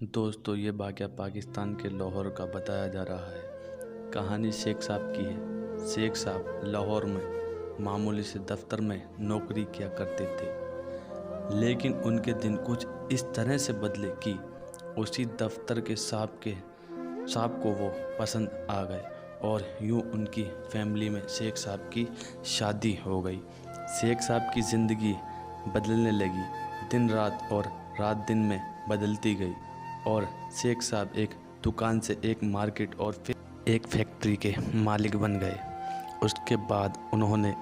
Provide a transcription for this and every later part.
दोस्तों ये वाक़या पाकिस्तान के लाहौर का बताया जा रहा है। कहानी शेख साहब की है। शेख साहब लाहौर में मामूली से दफ्तर में नौकरी किया करते थे, लेकिन उनके दिन कुछ इस तरह से बदले कि उसी दफ्तर के साहब को वो पसंद आ गए और यूँ उनकी फैमिली में शेख साहब की शादी हो गई। शेख साहब की ज़िंदगी बदलने लगी, दिन रात और रात दिन में बदलती गई और शेख साहब एक दुकान से एक मार्केट और फिर एक फैक्ट्री के मालिक बन गए। उसके बाद उन्होंने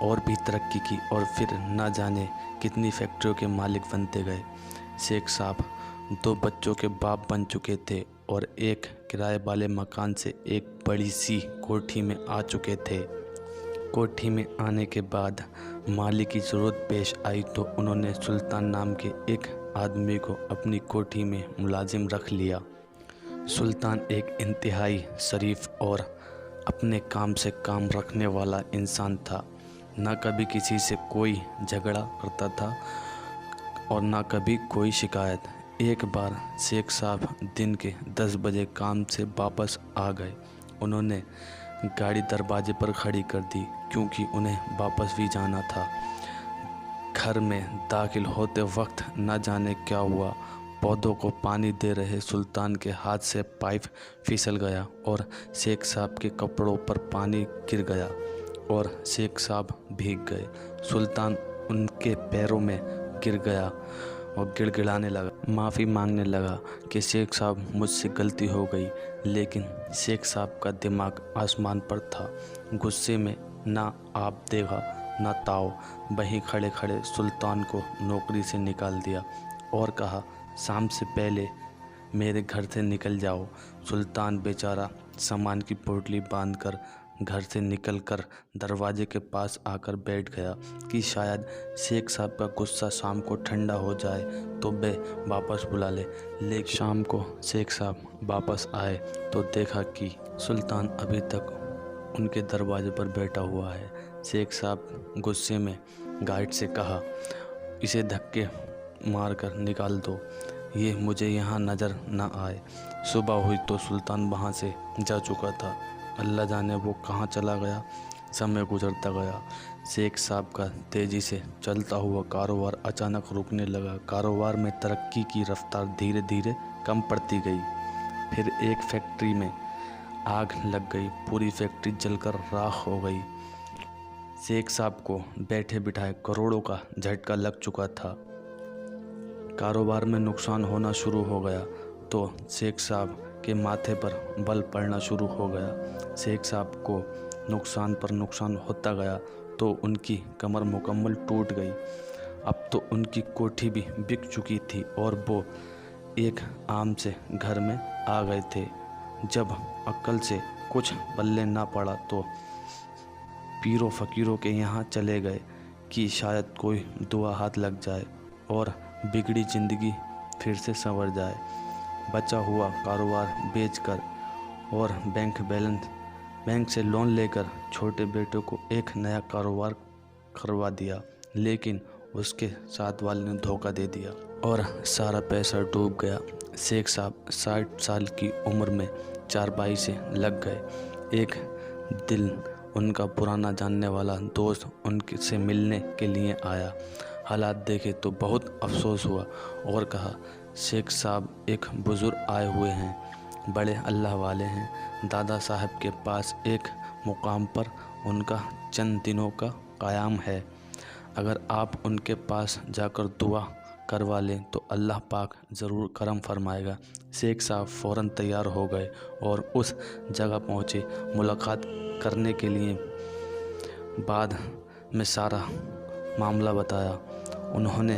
और भी तरक्की की और फिर ना जाने कितनी फैक्ट्रियों के मालिक बनते गए। शेख साहब 2 बच्चों के बाप बन चुके थे और एक किराए वाले मकान से एक बड़ी सी कोठी में आ चुके थे। कोठी में आने के बाद मालिक की ज़रूरत पेश आई तो उन्होंने सुल्तान नाम के एक आदमी को अपनी कोठी में मुलाजिम रख लिया। सुल्तान एक इंतहाई शरीफ और अपने काम से काम रखने वाला इंसान था। ना कभी किसी से कोई झगड़ा करता था और ना कभी कोई शिकायत। एक बार शेख साहब दिन के 10 बजे काम से वापस आ गए। उन्होंने गाड़ी दरवाजे पर खड़ी कर दी क्योंकि उन्हें वापस भी जाना था। घर में दाखिल होते वक्त न जाने क्या हुआ, पौधों को पानी दे रहे सुल्तान के हाथ से पाइप फिसल गया और शेख साहब के कपड़ों पर पानी गिर गया और शेख साहब भीग गए। सुल्तान उनके पैरों में गिर गया और गिड़गिड़ाने लगा, माफ़ी मांगने लगा कि शेख साहब मुझसे गलती हो गई। लेकिन शेख साहब का दिमाग आसमान पर था। गुस्से में ना आप देखा ना ताओ, वहीं खड़े खड़े सुल्तान को नौकरी से निकाल दिया और कहा शाम से पहले मेरे घर से निकल जाओ। सुल्तान बेचारा सामान की पोटली बांधकर घर से निकलकर दरवाजे के पास आकर बैठ गया कि शायद शेख साहब का गुस्सा शाम को ठंडा हो जाए तो वह वापस बुला ले। लेकिन शाम को शेख साहब वापस आए तो देखा कि सुल्तान अभी तक उनके दरवाजे पर बैठा हुआ है। शेख साहब गुस्से में गार्ड से कहा, इसे धक्के मारकर निकाल दो, ये मुझे यहाँ नज़र न आए। सुबह हुई तो सुल्तान वहाँ से जा चुका था। अल्लाह जाने वो कहाँ चला गया। समय गुजरता गया। शेख साहब का तेज़ी से चलता हुआ कारोबार अचानक रुकने लगा। कारोबार में तरक्की की रफ्तार धीरे धीरे कम पड़ती गई। फिर एक फैक्ट्री में आग लग गई। पूरी फैक्ट्री जलकर राख हो गई। शेख साहब को बैठे बिठाए करोड़ों का झटका लग चुका था। कारोबार में नुकसान होना शुरू हो गया तो शेख साहब के माथे पर बल पड़ना शुरू हो गया। शेख साहब को नुकसान पर नुकसान होता गया तो उनकी कमर मुकम्मल टूट गई। अब तो उनकी कोठी भी बिक चुकी थी और वो एक आम से घर में आ गए थे। जब अक्ल से कुछ पल्ले ना पड़ा तो पीरों फ़कीरों के यहाँ चले गए कि शायद कोई दुआ हाथ लग जाए और बिगड़ी ज़िंदगी फिर से संवर जाए। बचा हुआ कारोबार बेचकर और बैंक से लोन लेकर छोटे बेटे को एक नया कारोबार करवा दिया, लेकिन उसके साथ वाले ने धोखा दे दिया और सारा पैसा डूब गया। शेख साहब 60 साल की उम्र में चारपाई से लग गए। एक दिन उनका पुराना जानने वाला दोस्त उनसे मिलने के लिए आया। हालात देखे तो बहुत अफसोस हुआ और कहा, शेख साहब एक बुज़ुर्ग आए हुए हैं, बड़े अल्लाह वाले हैं। दादा साहब के पास एक मुकाम पर उनका चंद दिनों का क़याम है। अगर आप उनके पास जाकर दुआ करवा लें तो अल्लाह पाक ज़रूर करम फरमाएगा। शेख साहब फ़ौरन तैयार हो गए और उस जगह पहुँचे। मुलाकात करने के लिए बाद में सारा मामला बताया। उन्होंने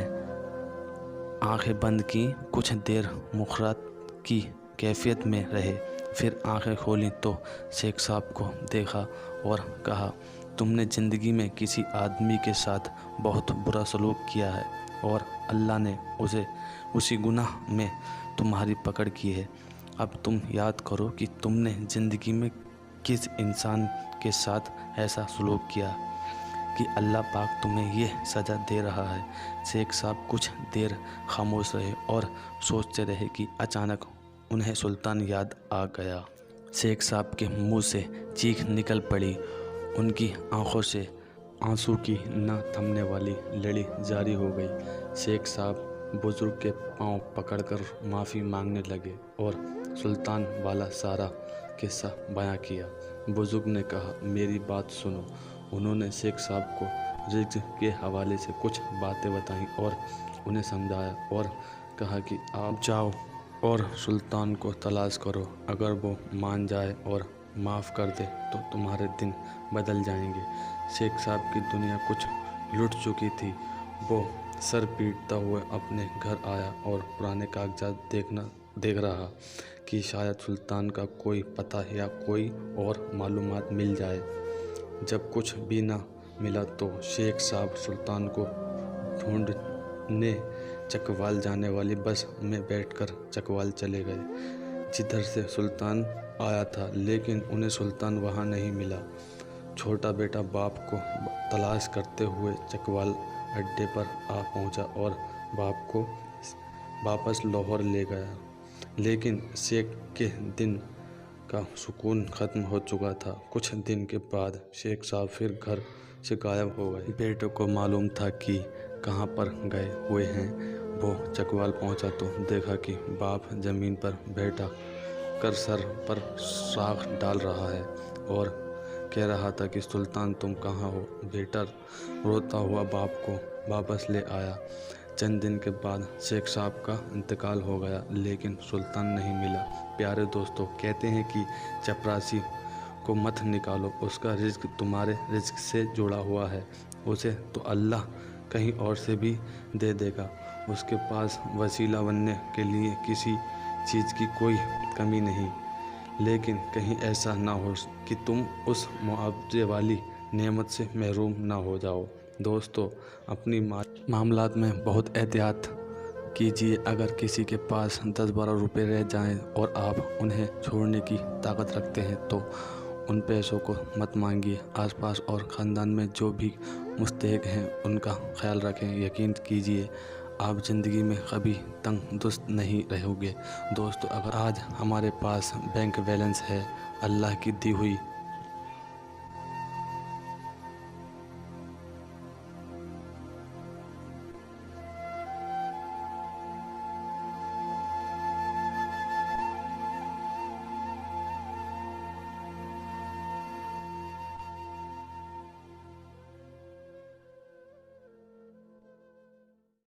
आंखें बंद की, कुछ देर मुखरात की कैफियत में रहे, फिर आंखें खोलीं तो शेख साहब को देखा और कहा, तुमने ज़िंदगी में किसी आदमी के साथ बहुत बुरा सलूक किया है और अल्लाह ने उसे उसी गुनाह में तुम्हारी पकड़ की है। अब तुम याद करो कि तुमने ज़िंदगी में किस इंसान के साथ ऐसा सलूक किया। कि अल्लाह पाक तुम्हें ये सज़ा दे रहा है। शेख साहब कुछ देर खामोश रहे और सोचते रहे कि अचानक उन्हें सुल्तान याद आ गया। शेख साहब के मुंह से चीख निकल पड़ी। उनकी आंखों से आंसू की न थमने वाली लड़ी जारी हो गई। शेख साहब बुजुर्ग के पांव पकड़कर माफ़ी मांगने लगे और सुल्तान वाला सारा किस्सा बयां किया। बुजुर्ग ने कहा, मेरी बात सुनो। उन्होंने शेख साहब को रिज्क के हवाले से कुछ बातें बताईं और उन्हें समझाया और कहा कि आप जाओ और सुल्तान को तलाश करो। अगर वो मान जाए और माफ़ कर दे तो तुम्हारे दिन बदल जाएंगे। शेख साहब की दुनिया कुछ लुट चुकी थी। वो सर पीटता हुआ अपने घर आया और पुराने कागजात देख रहा कि शायद सुल्तान का कोई पता या कोई और मालूमात मिल जाए। जब कुछ भी ना मिला तो शेख साहब सुल्तान को ढूंढने चकवाल जाने वाली बस में बैठकर चकवाल चले गए, जिधर से सुल्तान आया था। लेकिन उन्हें सुल्तान वहाँ नहीं मिला। छोटा बेटा बाप को तलाश करते हुए चकवाल अड्डे पर आ पहुंचा और बाप को वापस लाहौर ले गया। लेकिन शेख के दिन का सुकून ख़त्म हो चुका था। कुछ दिन के बाद शेख साहब फिर घर से गायब हो गए। बेटे को मालूम था कि कहाँ पर गए हुए हैं। वो चकवाल पहुंचा तो देखा कि बाप ज़मीन पर बैठा कर सर पर साख डाल रहा है और कह रहा था कि सुल्तान तुम कहाँ हो। बेटा रोता हुआ बाप को वापस ले आया। चंद दिन के बाद शेख साहब का इंतकाल हो गया, लेकिन सुल्तान नहीं मिला। प्यारे दोस्तों, कहते हैं कि चपरासी को मत निकालो, उसका रिज्क तुम्हारे रिज्क से जुड़ा हुआ है। उसे तो अल्लाह कहीं और से भी दे देगा। उसके पास वसीला बनने के लिए किसी चीज़ की कोई कमी नहीं। लेकिन कहीं ऐसा ना हो कि तुम उस मुआवजे वाली नेमत से महरूम ना हो जाओ। दोस्तों, अपनी मामलात में बहुत एहतियात कीजिए। अगर किसी के पास 10-12 रुपये रह जाएं और आप उन्हें छोड़ने की ताकत रखते हैं तो उन पैसों को मत मांगिए। आसपास और ख़ानदान में जो भी मुस्तहिक हैं उनका ख्याल रखें। यकीन कीजिए आप ज़िंदगी में कभी तंगदुस्त नहीं रहोगे। दोस्तों, अगर आज हमारे पास बैंक बैलेंस है, अल्लाह की दी हुई